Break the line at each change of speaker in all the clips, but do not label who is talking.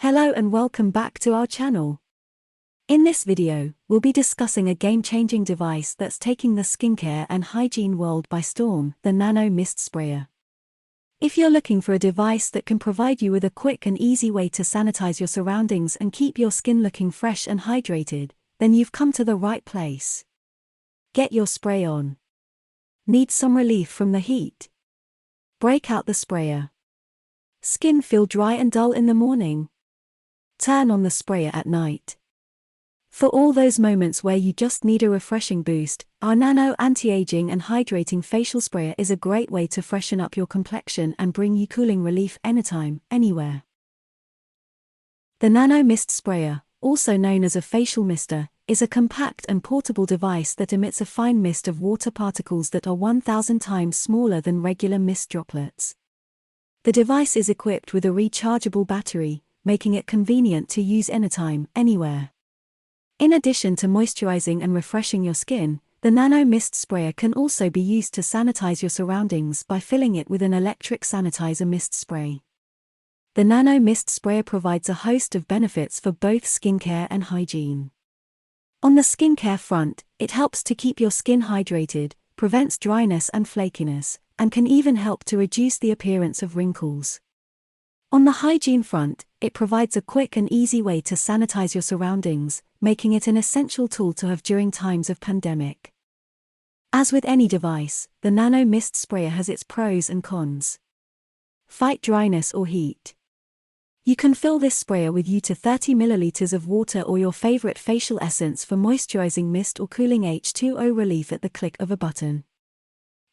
Hello and welcome back to our channel. In this video, we'll be discussing a game-changing device that's taking the skincare and hygiene world by storm, the Nano Mist Sprayer. If you're looking for a device that can provide you with a quick and easy way to sanitize your surroundings and keep your skin looking fresh and hydrated, then you've come to the right place. Get your spray on. Need some relief from the heat? Break out the sprayer. Skin feel dry and dull in the morning? Turn on the sprayer at night. For all those moments where you just need a refreshing boost, our Nano Anti-Aging and Hydrating Facial Sprayer is a great way to freshen up your complexion and bring you cooling relief anytime, anywhere. The Nano Mist Sprayer, also known as a facial mister, is a compact and portable device that emits a fine mist of water particles that are 1,000 times smaller than regular mist droplets. The device is equipped with a rechargeable battery, making it convenient to use anytime, anywhere. In addition to moisturizing and refreshing your skin, the Nano Mist Sprayer can also be used to sanitize your surroundings by filling it with an electric sanitizer mist spray. The Nano Mist Sprayer provides a host of benefits for both skincare and hygiene. On the skincare front, it helps to keep your skin hydrated, prevents dryness and flakiness, and can even help to reduce the appearance of wrinkles. On the hygiene front, it provides a quick and easy way to sanitize your surroundings, making it an essential tool to have during times of pandemic. As with any device, the Nano Mist Sprayer has its pros and cons. Fight dryness or heat. You can fill this sprayer with up to 30 milliliters of water or your favorite facial essence for moisturizing mist or cooling H2O relief at the click of a button.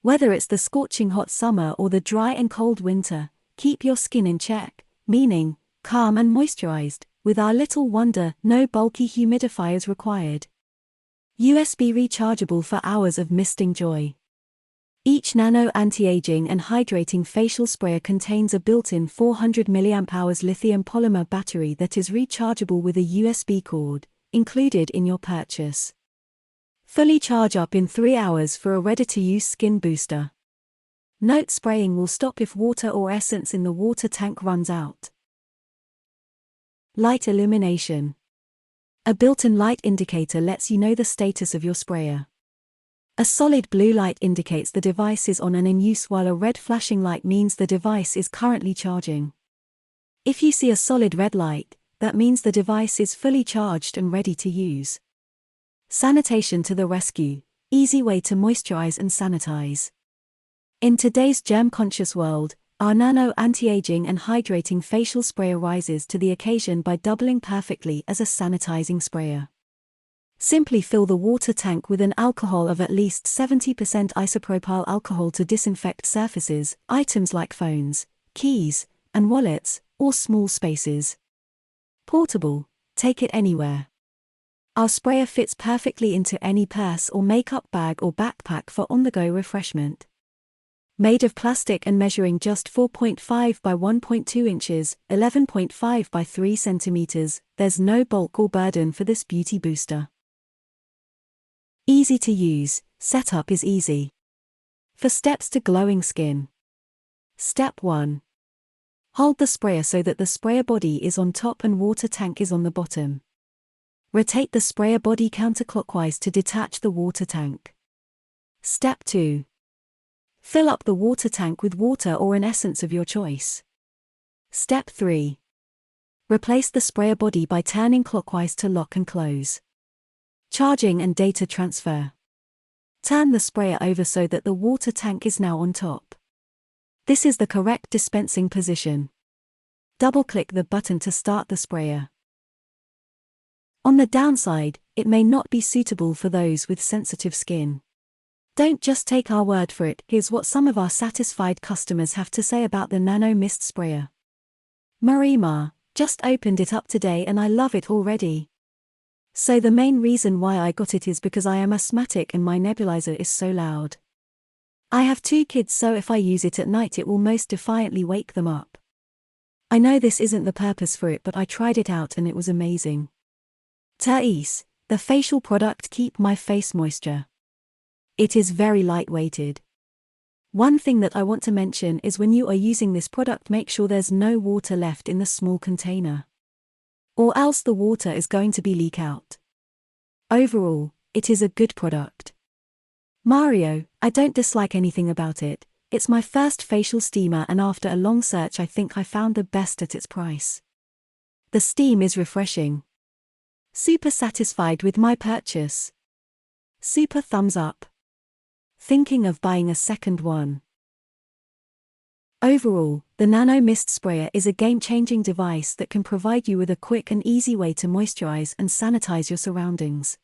Whether it's the scorching hot summer or the dry and cold winter, keep your skin in check, meaning calm and moisturized, with our little wonder, no bulky humidifiers required. USB rechargeable for hours of misting joy. Each Nano Anti-Aging and Hydrating Facial Sprayer contains a built-in 400 mAh lithium polymer battery that is rechargeable with a USB cord, included in your purchase. Fully charge up in 3 hours for a ready-to-use skin booster. Note: spraying will stop if water or essence in the water tank runs out. Light illumination. A built-in light indicator lets you know the status of your sprayer. A solid blue light indicates the device is on and in use, while a red flashing light means the device is currently charging. If you see a solid red light, that means the device is fully charged and ready to use. Sanitation to the rescue. Easy way to moisturize and sanitize. In today's germ-conscious world, our Nano Anti-Aging and Hydrating Facial Sprayer rises to the occasion by doubling perfectly as a sanitizing sprayer. Simply fill the water tank with an alcohol of at least 70% isopropyl alcohol to disinfect surfaces, items like phones, keys, and wallets, or small spaces. Portable, take it anywhere. Our sprayer fits perfectly into any purse or makeup bag or backpack for on-the-go refreshment. Made of plastic and measuring just 4.5 by 1.2 inches, 11.5 by 3 centimeters, there's no bulk or burden for this beauty booster. Easy to use, setup is easy. For steps to glowing skin. Step 1. Hold the sprayer so that the sprayer body is on top and water tank is on the bottom. Rotate the sprayer body counterclockwise to detach the water tank. Step 2. Fill up the water tank with water or an essence of your choice. Step 3. Replace the sprayer body by turning clockwise to lock and close. Charging and data transfer. Turn the sprayer over so that the water tank is now on top. This is the correct dispensing position. Double-click the button to start the sprayer. On the downside, it may not be suitable for those with sensitive skin. Don't just take our word for it. Here's what some of our satisfied customers have to say about the Nano Mist Sprayer. Marima, just opened it up today and I love it already. So the main reason why I got it is because I am asthmatic and my nebulizer is so loud. I have 2 kids, so if I use it at night it will most defiantly wake them up. I know this isn't the purpose for it, but I tried it out and it was amazing. Thais, the facial product keep my face moisture. It is very lightweighted. One thing that I want to mention is when you are using this product, make sure there's no water left in the small container. or else the water is going to be leak out. Overall, it is a good product. Mario, I don't dislike anything about it. It's my first facial steamer, and after a long search I think I found the best at its price. The steam is refreshing. Super satisfied with my purchase. Super thumbs up. Thinking of buying a second one. Overall, the Nano Mist Sprayer is a game-changing device that can provide you with a quick and easy way to moisturize and sanitize your surroundings.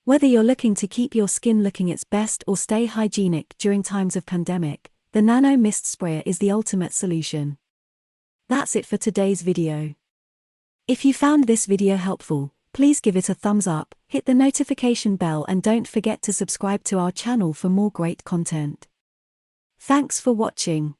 Whether you're looking to keep your skin looking its best or stay hygienic during times of pandemic, the Nano Mist Sprayer is the ultimate solution. That's it for today's video. If you found this video helpful, please give it a thumbs up, hit the notification bell, and don't forget to subscribe to our channel for more great content. Thanks for watching.